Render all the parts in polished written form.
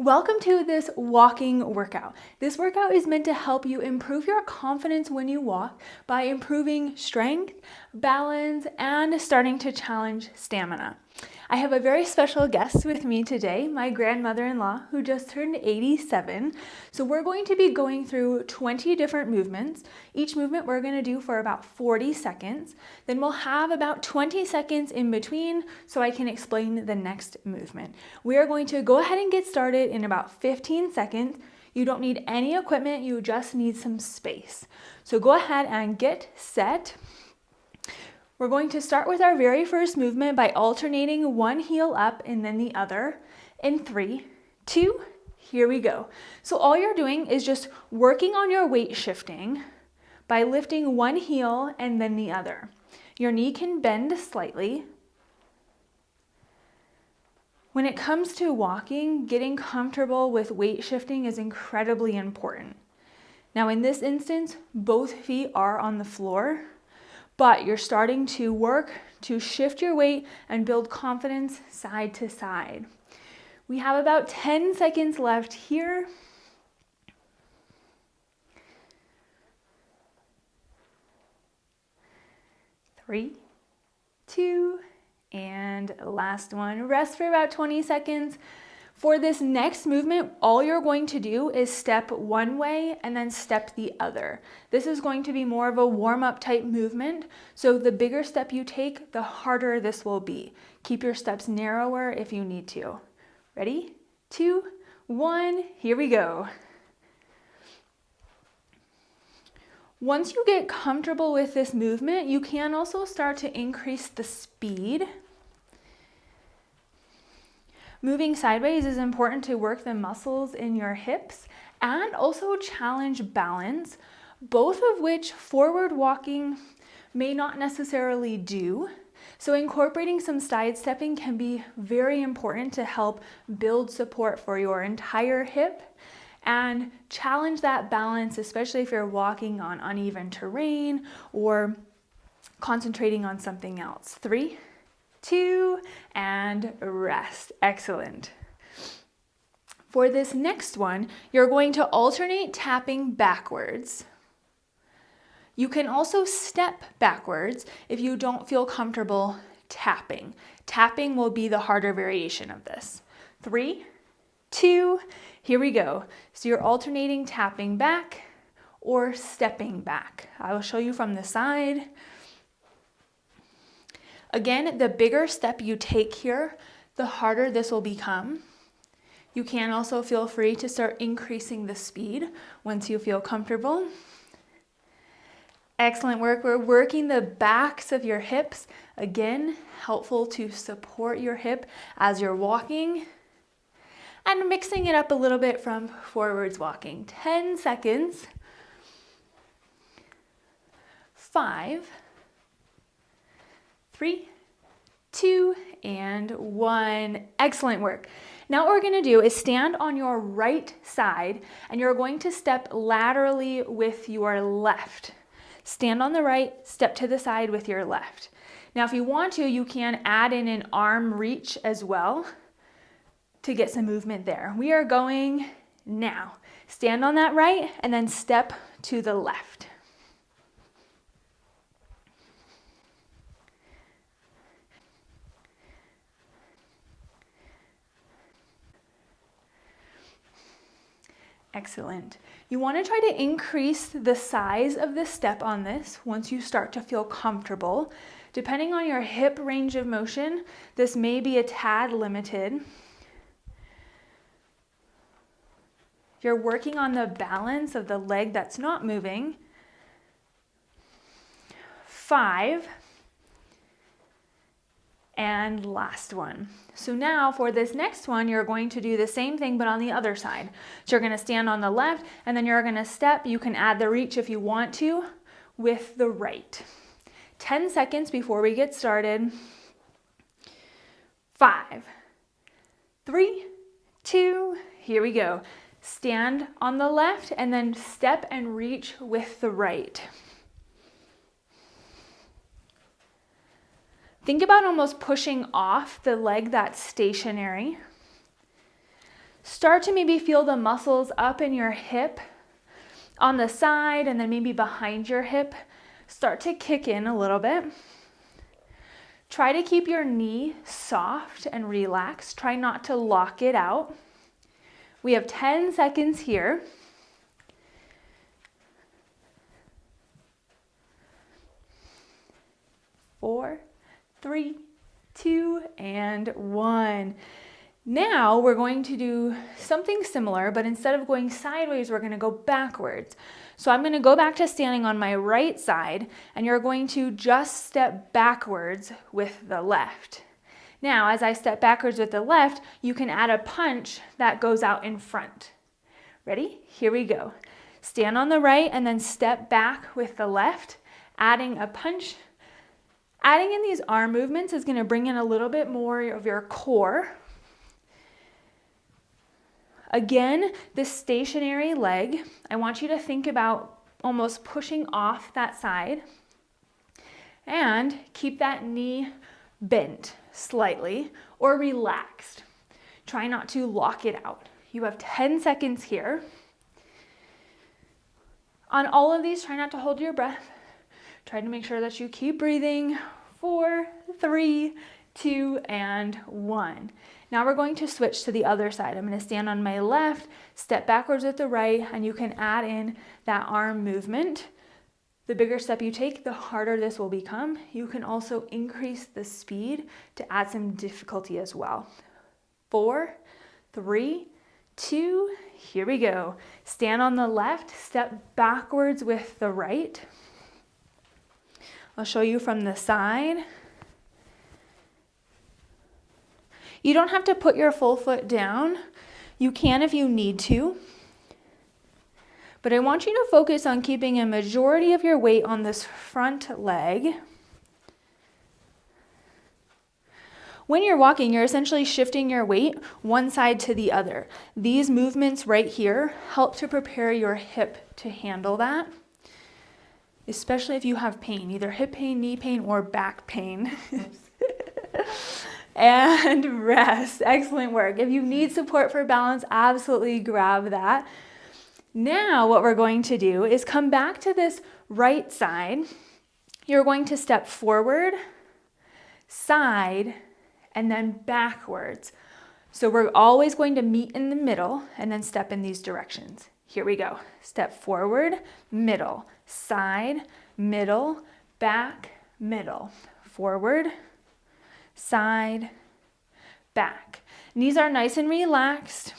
Welcome to this walking workout. This workout is meant to help you improve your confidence when you walk by improving strength, balance, and starting to challenge stamina. I have a very special guest with me today, my grandmother-in-law, who just turned 87. So we're going to be going through 20 different movements. Each movement we're going to do for about 40 seconds. Then we'll have about 20 seconds in between so I can explain the next movement. We are going to go ahead and get started in about 15 seconds. You don't need any equipment, you just need some space. So go ahead and get set. We're going to start with our very first movement by alternating one heel up and then the other in 3, 2, here we go. So all you're doing is just working on your weight shifting by lifting one heel and then the other. Your knee can bend slightly. When it comes to walking, getting comfortable with weight shifting is incredibly important. Now in this instance, both feet are on the floor, but you're starting to work to shift your weight and build confidence side to side. We have about 10 seconds left here. 3, 2, and last one. Rest for about 20 seconds. For this next movement, all you're going to do is step one way and then step the other. This is going to be more of a warm-up type movement, so the bigger step you take, the harder this will be. Keep your steps narrower if you need to. Ready? 2, 1, here we go. Once you get comfortable with this movement, you can also start to increase the speed. Moving sideways is important to work the muscles in your hips and also challenge balance, both of which forward walking may not necessarily do. So incorporating some side stepping can be very important to help build support for your entire hip and challenge that balance, especially if you're walking on uneven terrain or concentrating on something else. 3, 2, and rest. Excellent. For this next one, you're going to alternate tapping backwards. You can also step backwards if you don't feel comfortable tapping. Tapping will be the harder variation of this. 3, 2, here we go. So you're alternating tapping back or stepping back. I will show you from the side. Again, the bigger step you take here, the harder this will become. You can also feel free to start increasing the speed once you feel comfortable. Excellent work. We're working the backs of your hips. Again, helpful to support your hip as you're walking. And mixing it up a little bit from forwards walking. 10 seconds. 5, 3, 2, and 1. Excellent work. Now what we're going to do is stand on your right side and you're going to step laterally with your left. Stand on the right, step to the side with your left. Now if you want to, you can add in an arm reach as well to get some movement there. We are going now. Stand on that right and then step to the left. Excellent. You want to try to increase the size of the step on this once you start to feel comfortable. Depending on your hip range of motion, this may be a tad limited. If you're working on the balance of the leg that's not moving. 5. And last one. So now for this next one, you're going to do the same thing, but on the other side. So you're going to stand on the left and then you're going to step. You can add the reach if you want to with the right. 10 seconds before we get started. 5, 3, 2, here we go. Stand on the left and then step and reach with the right. Think about almost pushing off the leg that's stationary. Start to maybe feel the muscles up in your hip, on the side, and then maybe behind your hip. Start to kick in a little bit. Try to keep your knee soft and relaxed. Try not to lock it out. We have 10 seconds here. 4, 3, 2, and 1. Now we're going to do something similar, but instead of going sideways, we're going to go backwards. So I'm going to go back to standing on my right side, and you're going to just step backwards with the left. Now, as I step backwards with the left, you can add a punch that goes out in front. Ready? Here we go. Stand on the right and then step back with the left, adding a punch. Adding in these arm movements is going to bring in a little bit more of your core. Again, this stationary leg, I want you to think about almost pushing off that side and keep that knee bent slightly or relaxed. Try not to lock it out. You have 10 seconds here. On all of these, try not to hold your breath. Try to make sure that you keep breathing. 4, 3, 2, and 1. Now we're going to switch to the other side. I'm going to stand on my left, step backwards with the right, and you can add in that arm movement. The bigger step you take, the harder this will become. You can also increase the speed to add some difficulty as well. 4, 3, 2, here we go. Stand on the left, step backwards with the right. I'll show you from the side. You don't have to put your full foot down. You can if you need to. But I want you to focus on keeping a majority of your weight on this front leg. When you're walking, you're essentially shifting your weight one side to the other. These movements right here help to prepare your hip to handle that, especially if you have pain, either hip pain, knee pain, or back pain. And rest. Excellent work. If you need support for balance, absolutely grab that. Now what we're going to do is come back to this right side. You're going to step forward, side, and then backwards. So we're always going to meet in the middle and then step in these directions. Here we go. Step forward, middle, side, middle, back, middle, forward, side, back. Knees are nice and relaxed.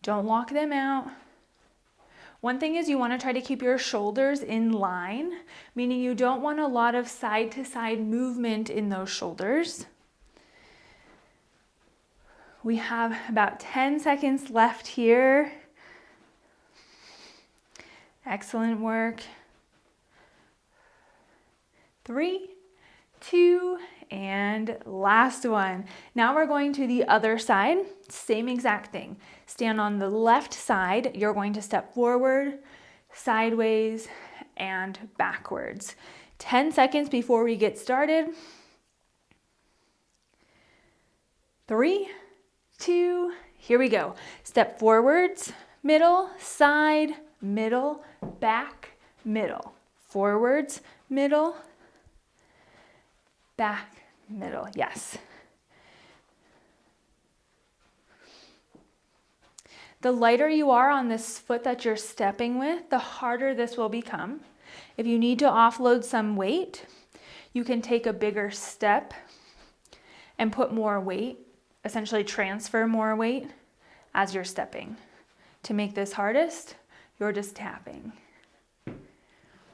Don't lock them out. One thing is you want to try to keep your shoulders in line, meaning you don't want a lot of side to side movement in those shoulders. We have about 10 seconds left here. Excellent work. 3, 2, and last one. Now we're going to the other side. Same exact thing. Stand on the left side. You're going to step forward, sideways, and backwards. 10 seconds before we get started. 3, 2, here we go. Step forwards, middle, side, middle, back, middle. Forwards, middle, back, middle. Yes. The lighter you are on this foot that you're stepping with, the harder this will become. If you need to offload some weight, you can take a bigger step and put more weight, essentially transfer more weight as you're stepping. To make this hardest, you're just tapping.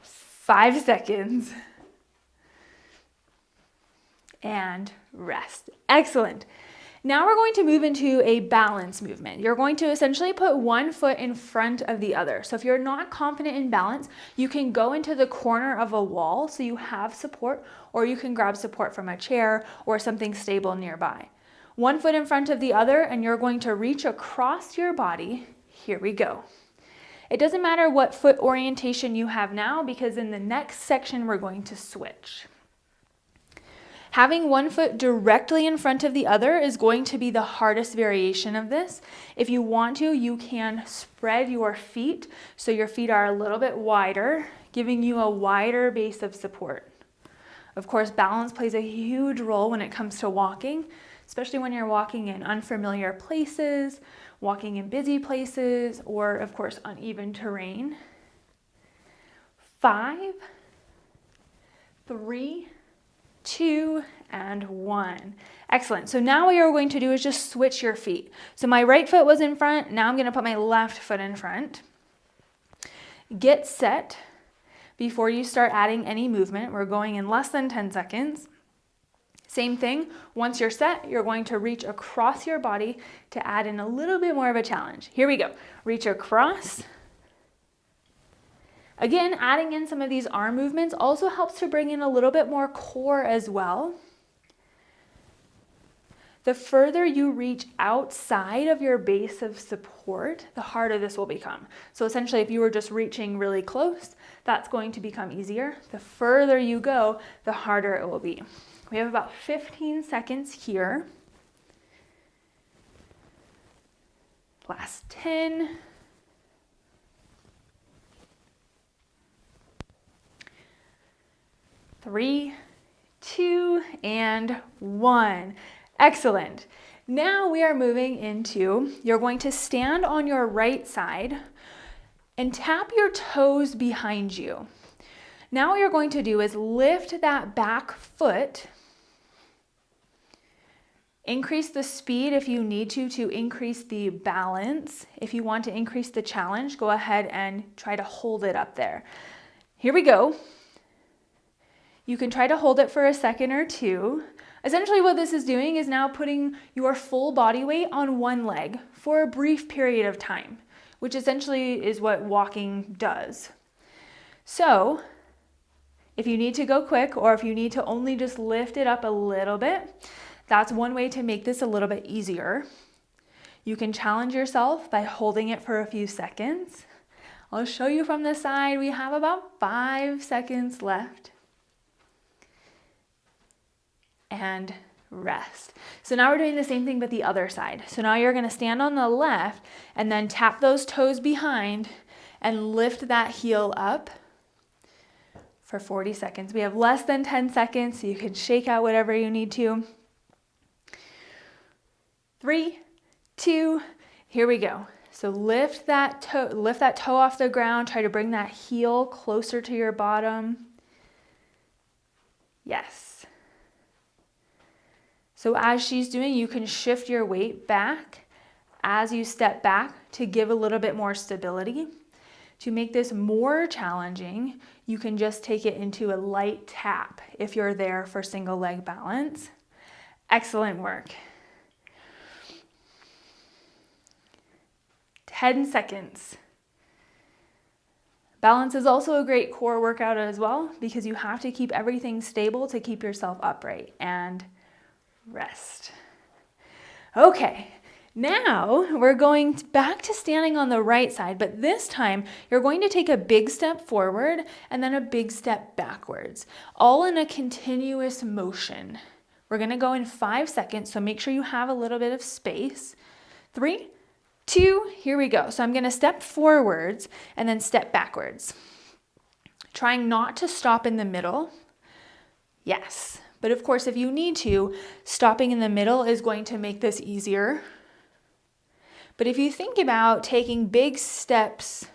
5 seconds. And rest. Excellent. Now we're going to move into a balance movement. You're going to essentially put one foot in front of the other. So if you're not confident in balance, you can go into the corner of a wall so you have support, or you can grab support from a chair or something stable nearby. One foot in front of the other, and you're going to reach across your body. Here we go. It doesn't matter what foot orientation you have now, because in the next section, we're going to switch. Having one foot directly in front of the other is going to be the hardest variation of this. If you want to, you can spread your feet so your feet are a little bit wider, giving you a wider base of support. Of course, balance plays a huge role when it comes to walking, especially when you're walking in unfamiliar places, walking in busy places, or of course, uneven terrain. 5, 3, 2, and 1. Excellent. So now what you're going to do is just switch your feet. So my right foot was in front. Now I'm going to put my left foot in front. Get set before you start adding any movement. We're going in less than 10 seconds. Same thing. Once you're set, you're going to reach across your body to add in a little bit more of a challenge. Here we go. Reach across. Again, adding in some of these arm movements also helps to bring in a little bit more core as well. The further you reach outside of your base of support, the harder this will become. So essentially, if you were just reaching really close, that's going to become easier. The further you go, the harder it will be. We have about 15 seconds here. Last 10. 3, 2, and 1. Excellent. Now we are moving into, you're going to stand on your right side and tap your toes behind you. Now what you're going to do is lift that back foot, increase the speed if you need to increase the balance. If you want to increase the challenge, go ahead and try to hold it up there. Here we go. You can try to hold it for a second or two. Essentially what this is doing is now putting your full body weight on one leg for a brief period of time, which essentially is what walking does. So if you need to go quick or if you need to only just lift it up a little bit, that's one way to make this a little bit easier. You can challenge yourself by holding it for a few seconds. I'll show you from the side. We have about 5 seconds left. And rest. So now we're doing the same thing but the other side. So now you're going to stand on the left and then tap those toes behind and lift that heel up for 40 seconds. We have less than 10 seconds, so you can shake out whatever you need to. 3, 2, here we go. So lift that toe off the ground. Try to bring that heel closer to your bottom. Yes. So as she's doing, you can shift your weight back as you step back to give a little bit more stability. To make this more challenging, you can just take it into a light tap if you're there for single leg balance. Excellent work. 10 seconds. Balance is also a great core workout as well because you have to keep everything stable to keep yourself upright and rest. Okay, now we're going back to standing on the right side, but this time you're going to take a big step forward and then a big step backwards, all in a continuous motion. We're going to go in 5 seconds, so make sure you have a little bit of space. 3, 2, here we go. So I'm going to step forwards and then step backwards. Trying not to stop in the middle. Yes. But of course, if you need to, stopping in the middle is going to make this easier. But if you think about taking big steps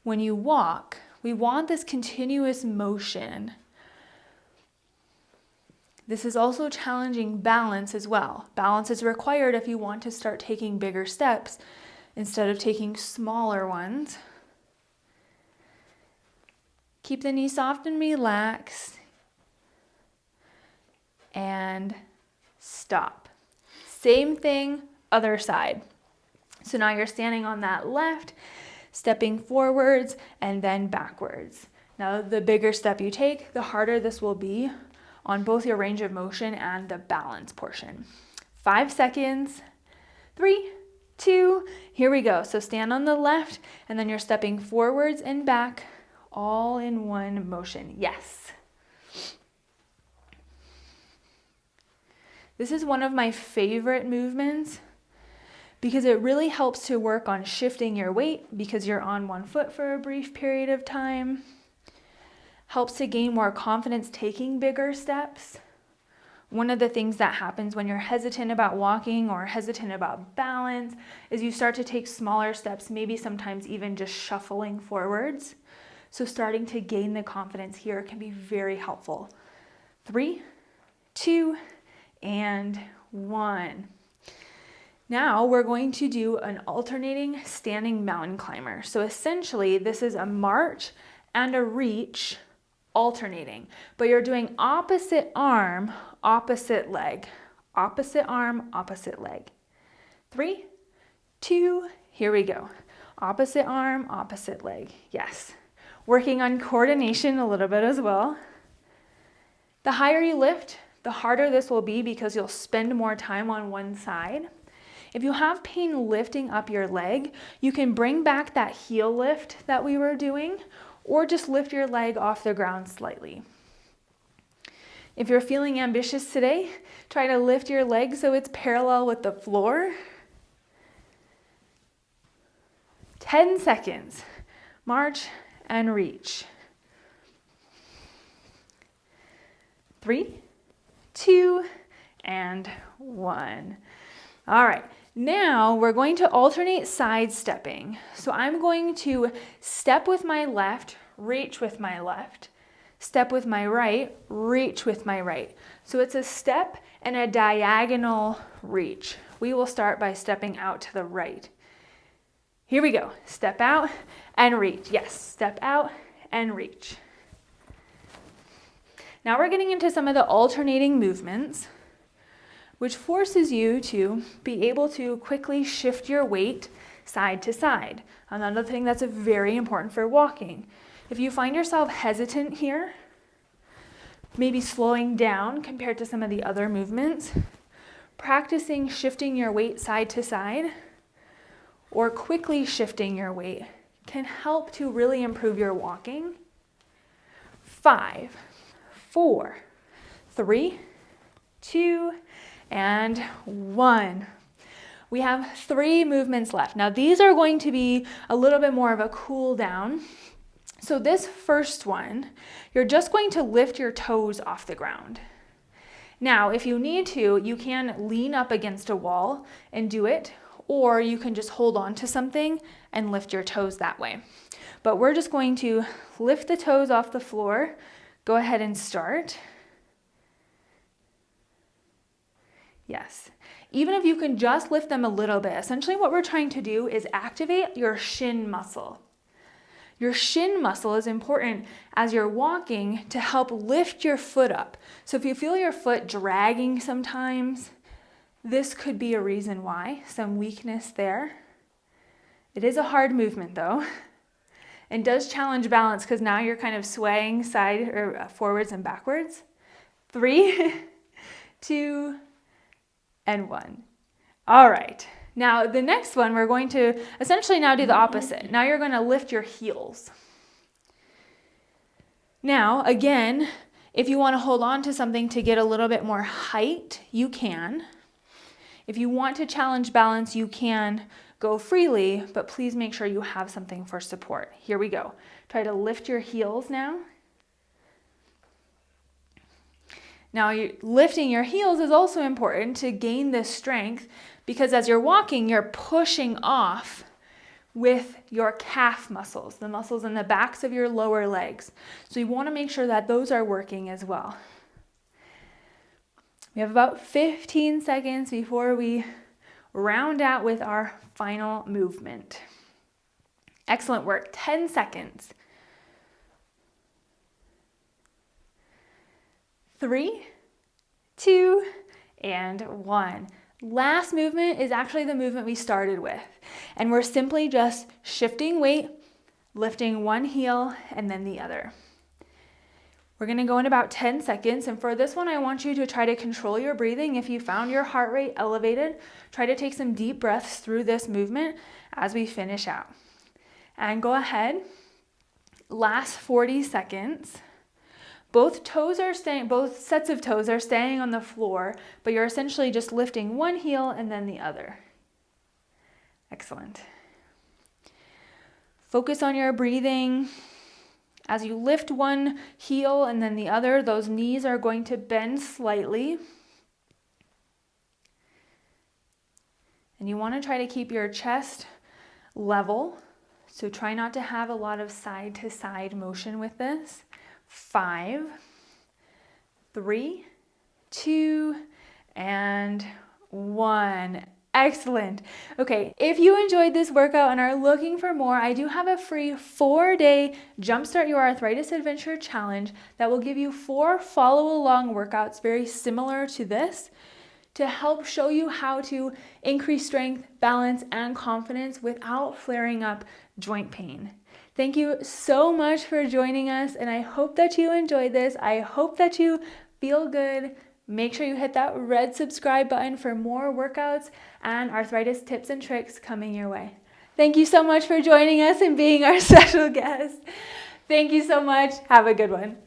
when you walk, we want this continuous motion. This is also challenging balance as well. Balance is required if you want to start taking bigger steps instead of taking smaller ones. Keep the knee soft and relaxed. And stop. Same thing, other side. So now you're standing on that left, stepping forwards and then backwards. Now the bigger step you take, the harder this will be on both your range of motion and the balance portion. 5 seconds. 3, 2, here we go. So stand on the left and then you're stepping forwards and back all in one motion. Yes. This is one of my favorite movements because it really helps to work on shifting your weight because you're on one foot for a brief period of time. Helps to gain more confidence taking bigger steps. One of the things that happens when you're hesitant about walking or hesitant about balance is you start to take smaller steps, maybe sometimes even just shuffling forwards. So starting to gain the confidence here can be very helpful. 3, 2, and 1. Now we're going to do an alternating standing mountain climber. So essentially this is a march and a reach alternating, but you're doing opposite arm, opposite leg, opposite arm, opposite leg. 3, 2, here we go. Opposite arm, opposite leg. Yes. Working on coordination a little bit as well. The higher you lift, the harder this will be because you'll spend more time on one side. If you have pain lifting up your leg, you can bring back that heel lift that we were doing, or just lift your leg off the ground slightly. If you're feeling ambitious today, try to lift your leg so it's parallel with the floor. 10 seconds. March and reach. 3, 2, and 1. All right. Now we're going to alternate side stepping. So I'm going to step with my left, reach with my left, step with my right, reach with my right. So it's a step and a diagonal reach. We will start by stepping out to the right. Here we go. Step out and reach. Yes, step out and reach. Now we're getting into some of the alternating movements, which forces you to be able to quickly shift your weight side to side. Another thing that's very important for walking. If you find yourself hesitant here, maybe slowing down compared to some of the other movements, practicing shifting your weight side to side or quickly shifting your weight can help to really improve your walking. 5, 4, 3, 2, and 1. We have 3 movements left. Now these are going to be a little bit more of a cool down. So this first one, you're just going to lift your toes off the ground. Now, if you need to, you can lean up against a wall and do it, or you can just hold on to something and lift your toes that way. But we're just going to lift the toes off the floor. Go ahead and start. Yes. Even if you can just lift them a little bit, essentially what we're trying to do is activate your shin muscle. Your shin muscle is important as you're walking to help lift your foot up. So if you feel your foot dragging sometimes, this could be a reason why, some weakness there. It is a hard movement though, and does challenge balance because now you're kind of swaying side or forwards and backwards. 3, 2, and 1. All right. Now the next one, we're going to essentially now do the opposite. Now you're going to lift your heels. Now, again, if you want to hold on to something to get a little bit more height, you can. If you want to challenge balance, you can go freely, but please make sure you have something for support. Here we go. Try to lift your heels now. Now, lifting your heels is also important to gain this strength because as you're walking, you're pushing off with your calf muscles, the muscles in the backs of your lower legs. So you want to make sure that those are working as well. We have about 15 seconds before we round out with our final movement. Excellent work. 10 seconds. 3, 2, and 1. Last movement is actually the movement we started with. And we're simply just shifting weight, lifting one heel and then the other. We're going to go in about 10 seconds. And for this one, I want you to try to control your breathing. If you found your heart rate elevated, try to take some deep breaths through this movement as we finish out. And go ahead. Last 40 seconds. Both sets of toes are staying on the floor, but you're essentially just lifting one heel and then the other. Excellent. Focus on your breathing. As you lift one heel and then the other, those knees are going to bend slightly. And you want to try to keep your chest level. So try not to have a lot of side to side motion with this. 5, 3, 2, and 1. Excellent. Okay, if you enjoyed this workout and are looking for more, I do have a free 4-day Jumpstart Your Arthritis Adventure Challenge that will give you 4 follow-along workouts very similar to this to help show you how to increase strength, balance, and confidence without flaring up joint pain. Thank you so much for joining us, and I hope that you enjoyed this. I hope that you feel good. Make sure you hit that red subscribe button for more workouts and arthritis tips and tricks coming your way. Thank you so much for joining us and being our special guest. Thank you so much. Have a good one.